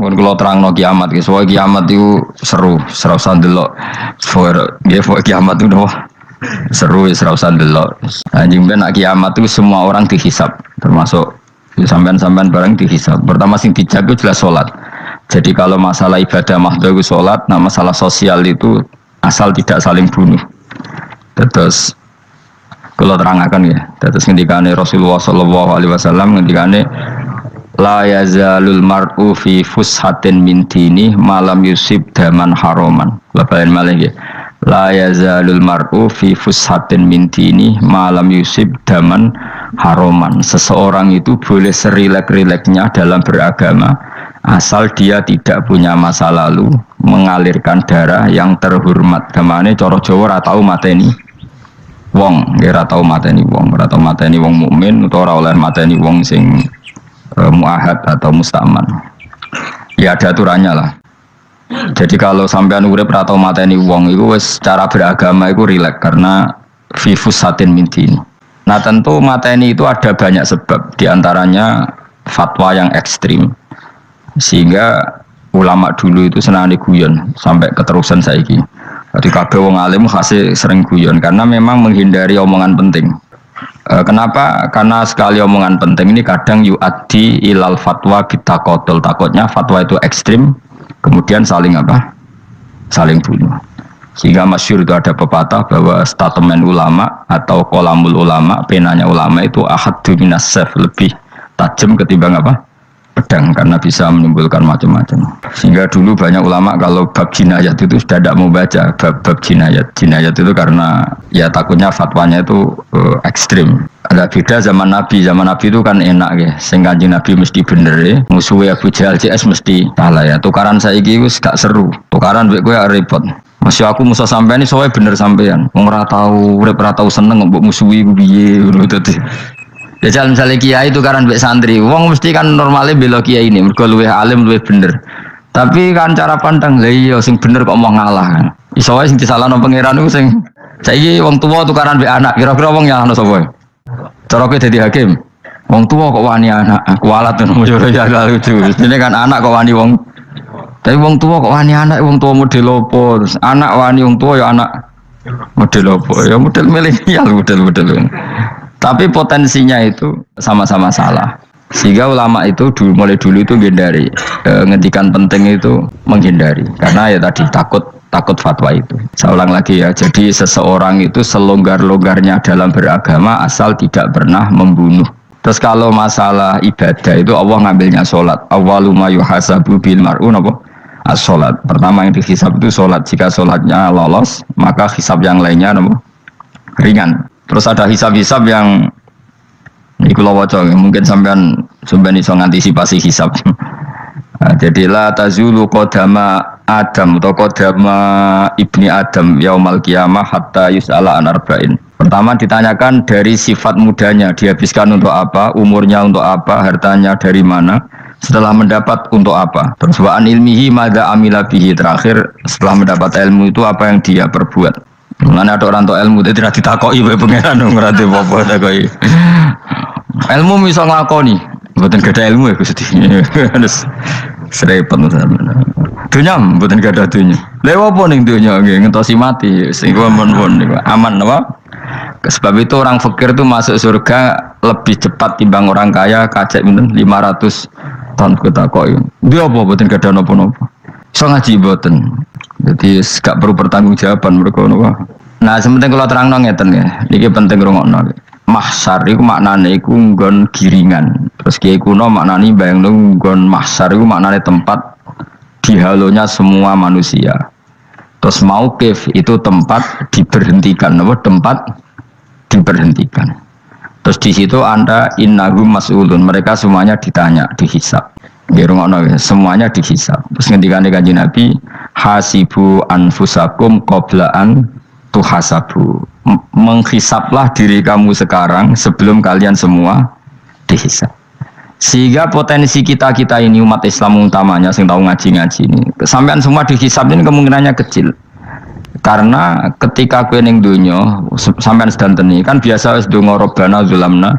Mun kula terangno kiamat, soal kiamat itu seru, seru sandelok. Soal kiamat itu doh seru, seru sandelok. Anjing ben kiamat itu semua orang dihisab, termasuk sampean-sampean bareng dihisab. Pertama sing dijaga jelas salat. Jadi kalau masalah ibadah mahdhah itu salat, nah masalah sosial itu asal tidak saling bunuh. Terus kalau terangkan ya, terus ngendikane Rasulullah sallallahu alaihi wasallam ngendikane la yazalul mar'u fi fushatin min dini malam yusib daman haroman. Labain malih ya. La yazalul mar'u fi fushatin min dini malam yusib daman haroman. Seseorang itu boleh serilek-rileknya dalam beragama asal dia tidak punya masa lalu mengalirkan darah yang terhormat. Gamane cara Jawa ora tau mateni wong, ora tau mateni wong, ora tau mateni wong mukmin utawa ora oleh mateni wong sing muahad atau mustaman. Ya ada aturannya lah. Jadi kalau sampean urip ra tau mateni wong iku wis cara beragama iku rileks karena fifus satin mintin. Nah tentu mateni itu ada banyak sebab, diantaranya fatwa yang ekstrim. Sehingga ulama dulu itu senang guyon sampai keterusan saiki. Jadi kabeh wong alim khase sering guyon karena memang menghindari omongan penting. Kenapa? Karena sekali omongan penting ini kadang yu'addi ilal fatwa kita kotul. Takutnya fatwa itu ekstrim, kemudian saling apa? Saling bunuh. Sehingga masyhur itu ada pepatah bahwa statement ulama atau kolamul ulama, penanya ulama itu ahaddu minas sayf, lebih tajam ketimbang apa? Pedang, karena bisa menimbulkan macam-macam. Sehingga dulu banyak ulama kalau bab jinayat itu sudah tidak mau baca bab jinayat. Jinayat itu karena ya takutnya fatwanya itu ekstrim. Ada beda zaman Nabi itu kan enak ya. Sing Kanjeng Nabi mesti bener ya. Musuhnya Abu Jahal CS mesti salah ya. Tukaran saiki wis gak seru. Tukaran mbek kowe repot. Masih aku musuh sampean ini soalnya bener sampean. Wong ora tau urip ora tau seneng mbok musuhi piye ngono dadi. Ya misalnya kiai itu kan mbek santri, wong mesti kan normalnya bela kiai ini, mergo luwih alim luwih bener. Tapi kan cara pandang, lah iya sing bener kok mau ngalah kan. Iso wae sing disalahno pangeran iku sing saiki wong tuwa tukaran mbek anak, kira-kira wong nyalahno sapa? Cara kowe dadi hakim. Wong tuwa kok wani anak, kualat ngono ya lucu. Dene kan anak kok wani wong. Tapi wong tuwa kok wani anak, wong tuwa model opo? Terus anak wani wong tuwa ya anak model opo? Ya model milenial model-model. Tapi potensinya itu sama-sama salah. Sehingga ulama itu mulai dulu itu menghindari, ngendikan penting itu menghindari. Karena ya tadi takut fatwa itu. Saya ulang lagi ya. Jadi seseorang itu selonggar-longgarnya dalam beragama asal tidak pernah membunuh. Terus kalau masalah ibadah itu Allah ngambilnya sholat. Awwaluma yuhasabu bil mar'un apa? As-sholat. Pertama yang dihisab itu sholat. Jika sholatnya lolos, maka hisab yang lainnya apa? Ringan. Terus ada hisab-hisab yang ini kula waca mungkin sampean iso ngantisipasi hisab. Nah, jadi la tazulu qadama Adam atau qadama ibni Adam yaumal qiyamah hatta yus'ala an arba'in. Pertama ditanyakan dari sifat mudanya, dihabiskan untuk apa, umurnya untuk apa, hartanya dari mana, setelah mendapat untuk apa. Terus wa an ilmihi madza amila bihi, terakhir setelah mendapat ilmu itu apa yang dia perbuat. Mana ada orang tua ilmu itu tidak ditakoki oleh pangeran ngerti apa takoki. Ilmu bisa nglakoni, mboten gadah ilmu ya Gusti. Terus serepet sampeyan. Dunya mboten gadah dunya. Lha apa ning dunya nggih ngentosi mati sing mon-mon niku aman apa? Sebab itu orang fakir itu masuk surga lebih cepat timbang orang kaya kacek pinten 500 tahun ketakoki. Dia apa mboten gadah napa-napa. Iso ngaji mboten. Jadi gak perlu pertanggungjawaban mereka. Nah, sementing kalau terang ngeten ya, ini penting rungokno. Mahsyar itu maknane iku nggon giringan. Terus kiai kuno maknane bayangno nggon mahsyar itu maknane tempat dihalonya semua manusia. Terus mauqif itu tempat diberhentikan, apa tempat diberhentikan. Terus di situ Anda innahum mas'ulun, mereka semuanya ditanya, dihisab. Semuanya dihisab. Terus ngendikane Kanjeng Nabi, hasibu anfusakum qabla an tuhasabu. Menghisablah diri kamu sekarang sebelum kalian semua dihisab. Sehingga potensi kita ini umat Islam utamanya sing tahu ngaji-ngaji ini, sampean semua dihisab ini kemungkinannya kecil. Karena ketika kowe ning donya sampean sedanteni kan biasa wis donga robbana zulamna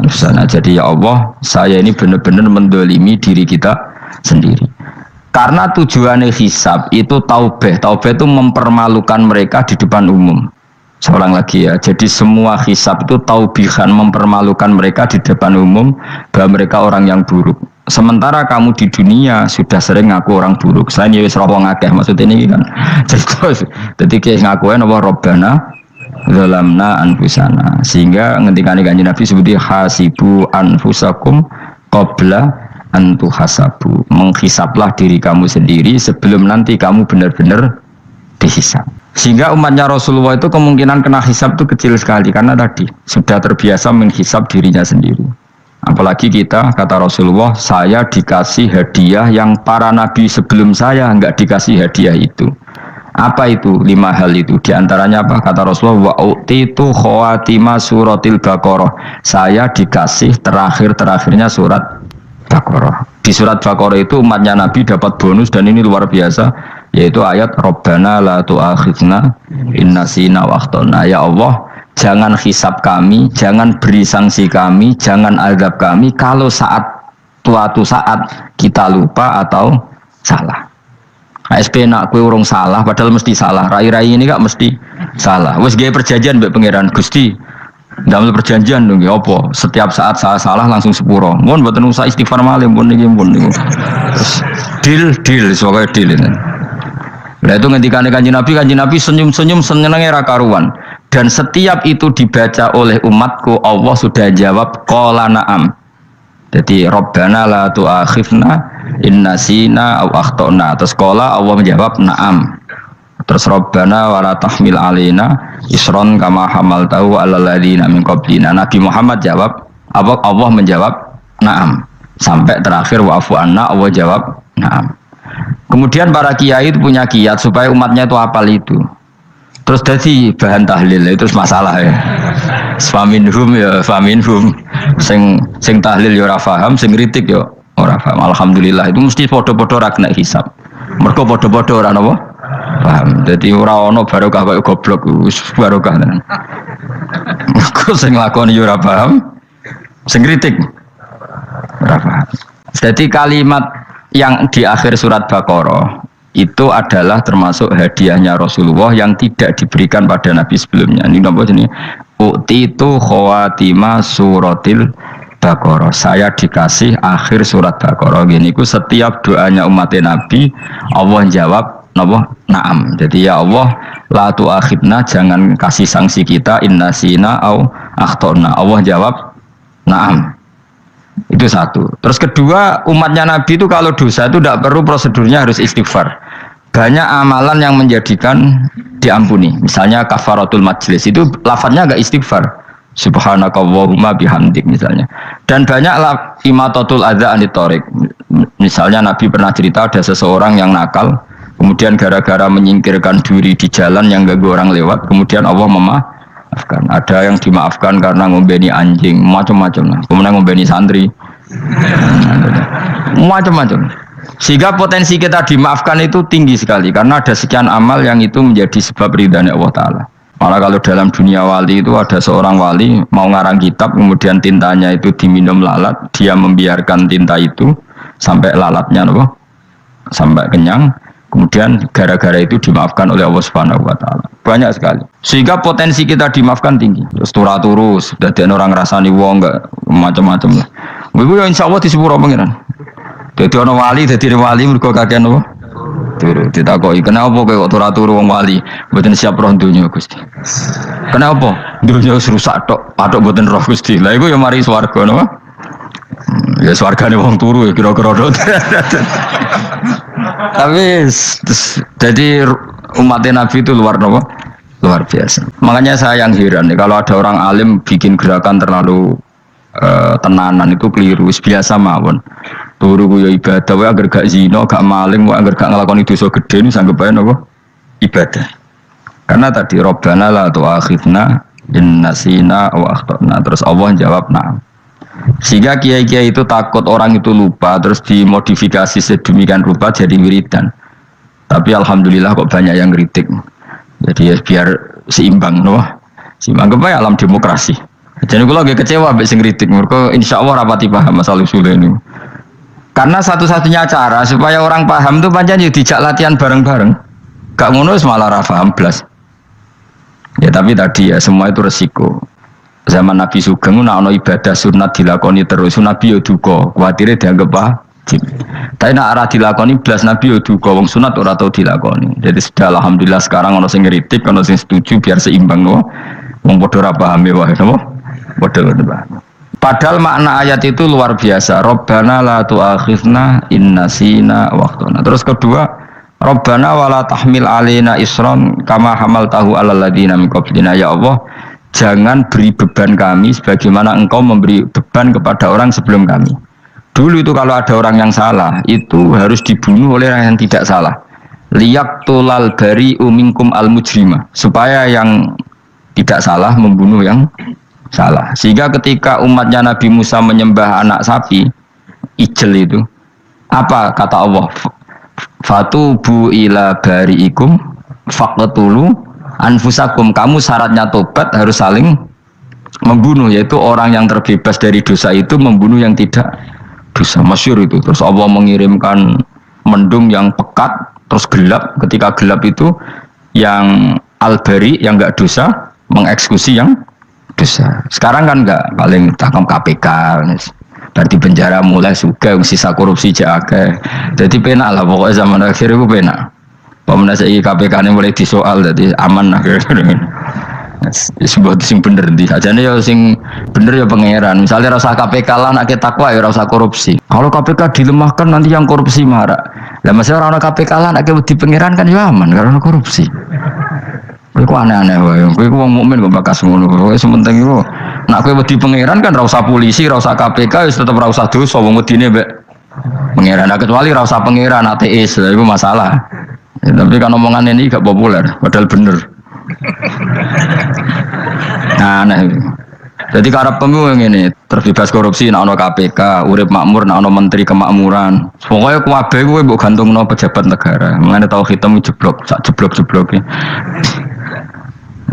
sana. Jadi ya Allah, saya ini benar-benar mendolimi diri kita sendiri. Karena tujuannya hisab itu taubeh. Taubeh itu mempermalukan mereka di depan umum. Seorang lagi ya. Jadi semua hisab itu taubihan, mempermalukan mereka di depan umum bahwa mereka orang yang buruk. Sementara kamu di dunia sudah sering ngaku orang buruk. Selain ya wis roh ngakeh maksud ini kan. Jadi kayak ngakuin apa Rabbana zalamna anfusana. Sehingga ngendikane Kanjeng Nabi sebuti hasibu anfusakum qabla antu hasabu, menghisaplah diri kamu sendiri sebelum nanti kamu benar-benar dihisap. Sehingga umatnya Rasulullah itu kemungkinan kena hisap itu kecil sekali karena tadi sudah terbiasa menghisap dirinya sendiri. Apalagi kita, kata Rasulullah, saya dikasih hadiah yang para nabi sebelum saya enggak dikasih hadiah itu. Apa itu? 5 hal itu. Di antaranya apa? Kata Rasulullah, wa utitu khawatima suratil Baqarah. Saya dikasih terakhirnya surat Baqarah. Di surat Baqarah itu umatnya Nabi dapat bonus dan ini luar biasa, yaitu ayat Rabbana la tu'akhidna in nasina wa akhtana. Ya Allah, jangan hisab kami, jangan beri sanksi kami, jangan azab kami kalau suatu saat kita lupa atau salah. ASP nak kue urung salah padahal mesti salah. Rai-rai ini gak mesti salah. Wes gawe perjanjian mbek pangeran Gusti. Dalam perjanjian dong, ya apa? Setiap saat saya salah langsung sepuro. Mohon buatan usah istighfar malih, mohon ini, mohon ini. Deal, soalnya deal ini. Nah itu ketika Kanjeng Nabi senyum-senyum senengnya rakaruan. Dan setiap itu dibaca oleh umatku, Allah sudah jawab qala na'am. Jadi Rabbana la tu'akhifna in nasina aw akhtana. Terus qala Allah menjawab na'am. Terus Rabbana wala tahmil alaina isron kama hamaltahu alal ladzina min qablina. Nabi Muhammad jawab, Allah menjawab na'am. Sampai terakhir wa'fu anna, Allah jawab na'am. Kemudian para kiai itu punya kiat supaya umatnya itu hafal itu. Terus jadi bahan tahlil itu masalah ya. Faminhum ya faminhum. Sing tahlil ya ora paham, sing kritik ya ora paham. Alhamdulillah itu mesti padha-padha ra kena hisab. Mergo padha-padha ora napa? Paham. Jadi ora ono barokah kaya goblok wis barokah tenan. Mergo sing lakoni yo ora paham, sing kritik ora paham. Jadi kalimat yang di akhir surat Baqarah itu adalah termasuk hadiahnya Rasulullah yang tidak diberikan pada Nabi sebelumnya. Ini napa jenenge? Utitu khawatima suratil Baqarah. Saya dikasih akhir surat Baqarah. Gini ku setiap doanya umat Nabi Allah jawab napa? Naam. Jadi ya Allah, la tu'akhidna, jangan kasih sanksi kita innasina au akhtona. Allah jawab naam. Itu satu. Terus kedua, umatnya Nabi itu kalau dosa itu tidak perlu prosedurnya harus istighfar. Banyak amalan yang menjadikan diampuni. Misalnya kafaratul majlis itu lafadznya agak istighfar. Subhanakallahumma bihamdik misalnya. Dan banyak imatatul adza anit thariq. Misalnya Nabi pernah cerita ada seseorang yang nakal, kemudian gara-gara menyingkirkan duri di jalan yang ganggu orang lewat, kemudian Allah memaafkan. Ada yang dimaafkan karena ngombeni anjing, macam-macam. Kemudian ngombeni santri, macam-macam. Sehingga potensi kita dimaafkan itu tinggi sekali karena ada sekian amal yang itu menjadi sebab ridhanya Allah Ta'ala. Malah kalau dalam dunia wali itu ada seorang wali mau ngarang kitab, kemudian tintanya itu diminum lalat, dia membiarkan tinta itu sampai lalatnya sampai kenyang. Kemudian gara-gara itu dimaafkan oleh Allah Subhanahu wa taala. Banyak sekali. Sehingga potensi kita dimaafkan tinggi. Terus turut-turus, dadi orang ngrasani wong enggak macam-macam lah. Iku ya insyaallah di sepuro pangeran. Dadi ana wali, dadi wali mergo kakean apa? Turu ditakoki, "Kenapa kowe kok turut-turu wong wali? Mboten siap roh donya, Gusti." "Kenapa? Donya wis rusak tok, patok mboten roh Gusti." Lah iku ya mari swarga napa? Ya swargane wong turu ya kira-kira tok. Tapi jadi umat Nabi itu luar biasa. Makanya saya yang heran nih, kalau ada orang alim bikin gerakan terlalu tenanan itu keliru. Biasa mawon. Turu ku ya ibadah, wae agar gak zina, gak maling, wae agar gak nglakoni dosa gedhe niku sanggep bae napa? Ibadah. Karena tadi Rabbana la tu'akhidna in nasina wa akhtana. Terus Allah jawab na'am. Sehingga kiai-kiai itu takut orang itu lupa, terus dimodifikasi sedemikian rupa jadi wiridan. Tapi alhamdulillah kok banyak yang kritik. Jadi ya biar seimbang, loh. Seimbang kepada alam demokrasi. Jadi kalau lagi kecewa, abis kritik, mereka insya Allah rapati paham masalah usul ini. Karena satu-satunya cara supaya orang paham tuh pancen yo dijak latihan bareng-bareng. Gak ngono malah ra paham blas. Ya tapi tadi ya semua itu resiko. Zaman Nabi Sugeng ana ibadah sunat dilakoni terus Nabi yo duka, kuwatire dianggap wajib. Tapi nek ora dilakoni blas Nabi yo duka, wong sunat ora tau dilakoni. Jadi sudah alhamdulillah sekarang ana sing ngritik, ana sing setuju biar seimbang no. Wong padha ora paham wae napa? Padha paham. Padahal makna ayat itu luar biasa. Rabbana la tu'akhizna in nasina wa akhtana. Terus kedua, Rabbana wala tahmil alaina isran kama hamaltahu alal ladzina min qablina. Ya Allah, jangan beri beban kami sebagaimana engkau memberi beban kepada orang sebelum kami. Dulu itu kalau ada orang yang salah, itu harus dibunuh oleh orang yang tidak salah. Liyaqtulal bari'u minkum al mujrima. Supaya yang tidak salah membunuh yang salah. Sehingga ketika umatnya Nabi Musa menyembah anak sapi, ijel itu, apa kata Allah? Fatubu ila bari'ikum faqtulu anfusakum. Kamu syaratnya tobat harus saling membunuh, yaitu orang yang terbebas dari dosa itu membunuh yang tidak dosa. Masyhur itu. Terus Allah mengirimkan mendung yang pekat terus gelap. Ketika gelap itu yang al-bari yang enggak dosa mengeksekusi yang dosa. Sekarang kan enggak, paling takam KPK berarti penjara mulai suka sisa korupsi jaga. Jadi penak lah pokoknya zaman akhir itu penak. Pemenang saya KPK ini mulai disoal, jadi aman lah. Sebuah sing bener di aja nih ya sing bener ya pangeran. Misalnya rasa KPK lah nak takwa ya rasa korupsi. Kalau KPK dilemahkan nanti yang korupsi marah. Lah masih orang KPK lah nak di pangeran kan ya aman karena korupsi. Iku aneh-aneh wae. Iku wong mukmin kok bakas ngono. Wis penting iku nak kowe wedi pangeran kan ra usah polisi, ra usah KPK wis tetep ra usah dosa wong wedine mbek pangeran. Nah, kecuali ra usah pangeran ateis, lha iku masalah. Ya, tapi kan omongan ini gak populer, padahal bener. Nah, aneh. Jadi karep pemilu ngene, terbebas korupsi nek ana KPK, urip makmur nek ana menteri kemakmuran. Pokoke kabeh kuwi mbok gantungno pejabat negara. Mengene tau hitam jeblok, sak jeblok-jebloke.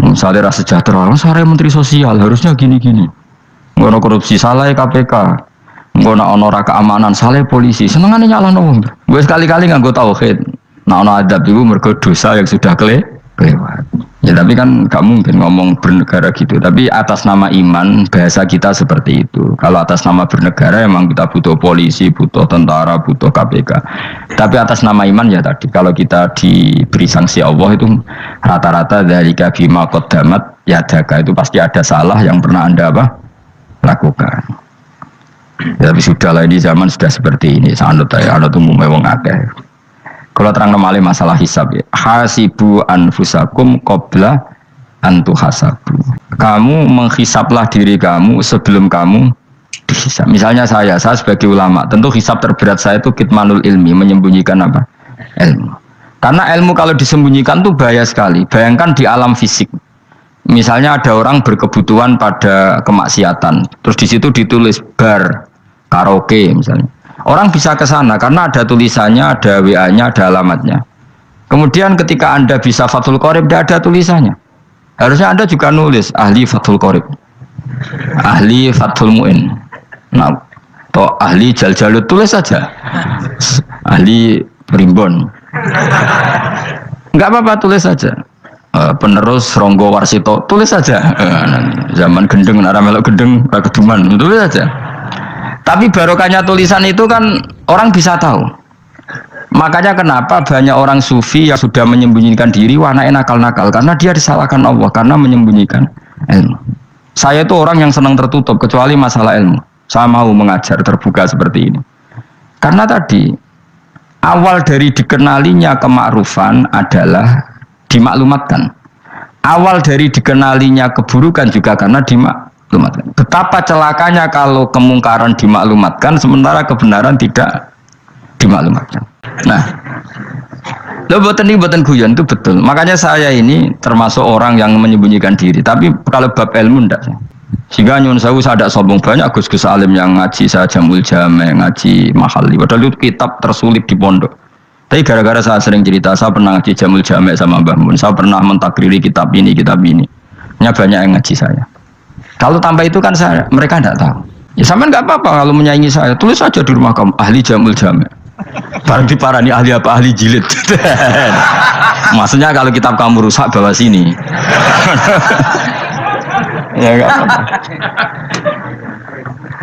Misalnya rasa sejahtera, saya menteri sosial harusnya gini-gini. Ngono korupsi salah KPK, ngono ono keamanan salah polisi. Senengane nyalahno wong. Gue sekali-kali nganggo tauhid. Nah ono adab itu mergo dosa yang sudah kelewat. Ya tapi kan gak mungkin ngomong bernegara gitu. Tapi atas nama iman bahasa kita seperti itu. Kalau atas nama bernegara emang kita butuh polisi, butuh tentara, butuh KPK. Tapi atas nama iman ya tadi kalau kita diberi sanksi Allah itu rata-rata dari bima qaddamat yadaka itu pasti ada salah yang pernah Anda lakukan. Ya, tapi sudahlah ini zaman sudah seperti ini. Sanut ya, anut umumnya wong akeh. Kalau terang nomale masalah hisab ya. Hasibu anfusakum qabla antu hasabu. Kamu menghisaplah diri kamu sebelum kamu dihisab. Misalnya saya sebagai ulama, tentu hisab terberat saya itu kitmanul ilmi, menyembunyikan apa? Ilmu. Karena ilmu kalau disembunyikan tuh bahaya sekali. Bayangkan di alam fisik. Misalnya ada orang berkebutuhan pada kemaksiatan, terus di situ ditulis bar, karaoke misalnya. Orang bisa ke sana karena ada tulisannya, ada WA-nya, ada alamatnya. Kemudian ketika Anda bisa Fathul Qorib, tidak ada tulisannya. Harusnya Anda juga nulis ahli Fathul Qorib, ahli Fathul Mu'in, nah, atau ahli Jaljalut, tulis saja. Ahli Primbon. Enggak apa-apa, tulis saja. Penerus Ronggo Warsito, tulis saja. Zaman gendeng, nara melok gendeng, keduman, tulis saja. Tapi barokahnya tulisan itu kan orang bisa tahu. Makanya kenapa banyak orang sufi yang sudah menyembunyikan diri, wananya nakal-nakal karena dia disalahkan Allah karena menyembunyikan ilmu. Saya itu orang yang senang tertutup kecuali masalah ilmu. Saya mau mengajar terbuka seperti ini. Karena tadi awal dari dikenalinya kemakrufan adalah dimaklumatkan. Awal dari dikenalinya keburukan juga karena dimaklumatkan. Betapa celakanya kalau kemungkaran dimaklumatkan sementara kebenaran tidak dimaklumatkan. Nah, lo boten guyon itu betul. Makanya saya ini termasuk orang yang menyembunyikan diri. Tapi kalau bab ilmu ndak. Sehingga nyun sewu saya ada sombong banyak gus-gus alim yang ngaji saya Jamul Jame, ngaji Mahali. Padahal itu kitab tersulit di pondok. Tapi gara-gara saya sering cerita, saya pernah ngaji Jamul Jame sama Mbah Mun. Saya pernah mentakriri kitab ini. Nya banyak yang ngaji saya. Kalau tanpa itu kan mereka tidak tahu. Ya sampean nggak apa-apa kalau menyaingi saya, tulis saja di rumah kamu ahli jamul jami. Barang diparani ahli apa ahli jilid. Maksudnya kalau kitab kamu rusak bawa sini. Ya nggak apa-apa.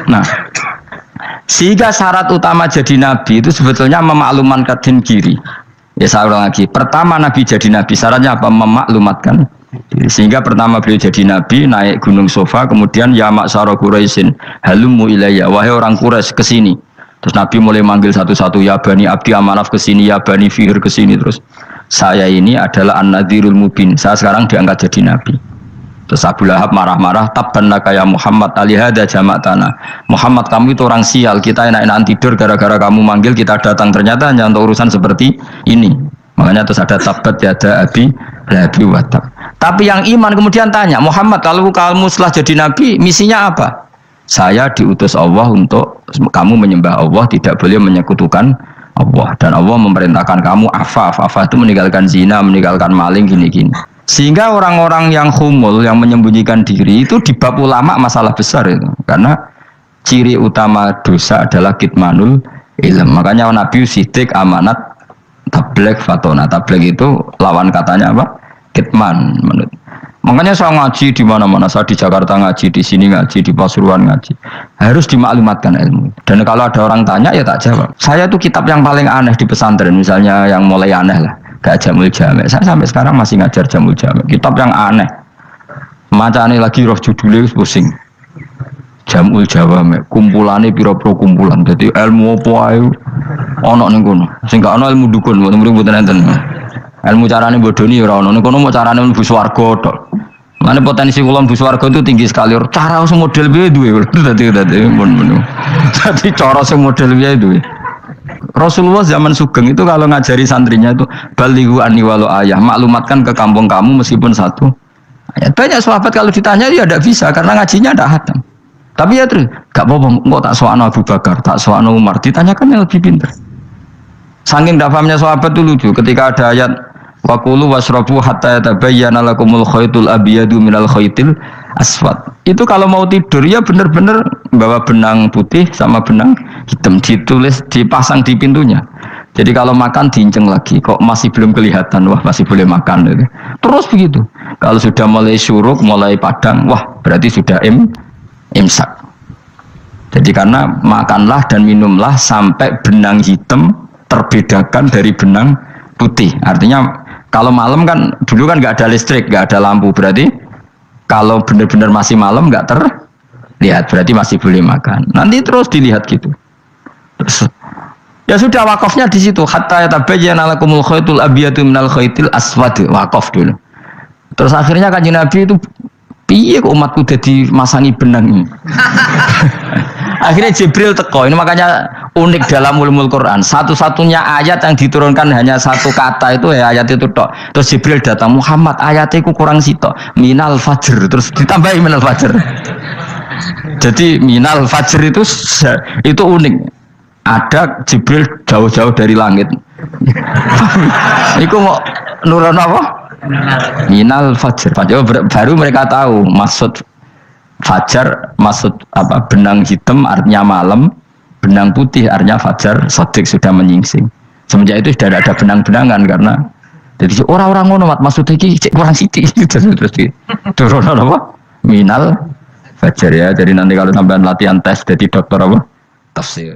Nah, sehingga syarat utama jadi nabi itu sebetulnya memaklumatkan din kiri. Ya saya ulang lagi. Pertama nabi jadi nabi syaratnya apa? Memaklumatkan. Sehingga pertama beliau jadi nabi naik gunung Sofa, kemudian ya maksara Quraisyin halumu ilayya, wahai orang Quraisy kesini. Terus nabi mulai manggil satu-satu, ya bani Abdi Amanaf kesini, ya bani Fihr kesini. Terus saya ini adalah an-nadhirul mubin, saya sekarang diangkat jadi nabi. Terus Abu Lahab marah-marah, tabban laka ya Muhammad alihada jama'tana. Muhammad kamu itu orang sial, kita enak-enakan tidur gara-gara kamu manggil kita datang, ternyata hanya untuk urusan seperti ini. Makanya terus ada tabat yada abi labi watab. Tapi yang iman kemudian tanya, Muhammad kalau kamu setelah jadi nabi misinya apa? Saya diutus Allah untuk kamu menyembah Allah, tidak boleh menyekutukan Allah, dan Allah memerintahkan kamu afaf itu meninggalkan zina, meninggalkan maling, gini-gini. Sehingga orang-orang yang humul, yang menyembunyikan diri itu di bab ulama masalah besar itu, karena ciri utama dosa adalah kitmanul ilm. Makanya Nabi sidik amanat tabligh fatona. Tabligh itu lawan katanya apa? Kitman. Makanya saya ngaji di mana-mana, saya di Jakarta ngaji, di sini ngaji, di Pasuruan ngaji. Harus dimaklumatkan ilmu. Dan kalau ada orang tanya ya tak jawab. Saya itu kitab yang paling aneh di pesantren, misalnya yang mulai aneh lah, gak Jamul Jami'. Saya sampai sekarang masih ngajar Jamul Jami'. Kitab yang aneh. Macane lagi roh judulnya pusing. Jamul Jawami', kumpulane pira-pira kumpulan. Jadi ilmu apa ae ana ning kono. Sing gak ana ilmu dukun, mboten enten. Ilmu carane bodoni ora ono. Ning kono mau carane mlebu swarga tok. Mane potensi kula mlebu swarga itu tinggi sekali. Cara sing model piye duwe. Dadi mun. Dadi cara sing model piye duwe. Rasulullah zaman Sugeng itu kalau ngajari santrinya itu balighu anni walau ayah, maklumatkan ke kampung kamu meskipun satu ayat. Banyak sahabat kalau ditanya ya tidak bisa karena ngajinya tidak hatam. Tapi ya terus gak apa-apa, kok tak soal Abu Bakar, tak soal Umar, ditanyakan yang lebih pintar. Saking tidak pahamnya sahabat itu lucu ketika ada ayat waqulu wasrabu hatta yatabayyana lakumul khaytul abyadu minal khaytil aswad. Itu kalau mau tidur ya benar-benar bawa benang putih sama benang hitam, ditulis dipasang di pintunya. Jadi kalau makan diinceng lagi, kok masih belum kelihatan, wah masih boleh makan gitu. Terus begitu. Kalau sudah mulai syuruk, mulai padang, wah berarti sudah imsak. Jadi karena makanlah dan minumlah sampai benang hitam terbedakan dari benang putih. Artinya kalau malam kan dulu kan nggak ada listrik, nggak ada lampu, berarti kalau benar-benar masih malam nggak terlihat, berarti masih boleh makan. Nanti terus dilihat gitu. Terus, ya sudah wakafnya di situ. Hatta yatabayyana lakumul khaytul abyadu minal khaytil aswad, wakaf dulu. Terus akhirnya Kanjeng Nabi itu piye kok umatku jadi masangi benang ini. Akhirnya Jibril teko. Ini makanya unik dalam ulumul Quran. Satu-satunya ayat yang diturunkan hanya satu kata itu ya ayat itu tok. Terus Jibril datang, Muhammad ayatnya itu kurang sitok. Minal fajr. Terus ditambahi minal fajr. Jadi minal fajr itu unik. Ada Jibril jauh-jauh dari langit. Iku mau nurun apa? Minal fajr. Baru mereka tahu maksud fajar, maksud apa? Benang hitam artinya malam, benang putih artinya fajar. Sodik sudah menyingsing. Semenjak itu sudah ada benang-benangan karena jadi orang-orang ngono maksudnya iki kurang sithik terus turun apa? Minal fajar ya. Jadi nanti kalau tambahan latihan tes jadi dokter apa? Tafsir.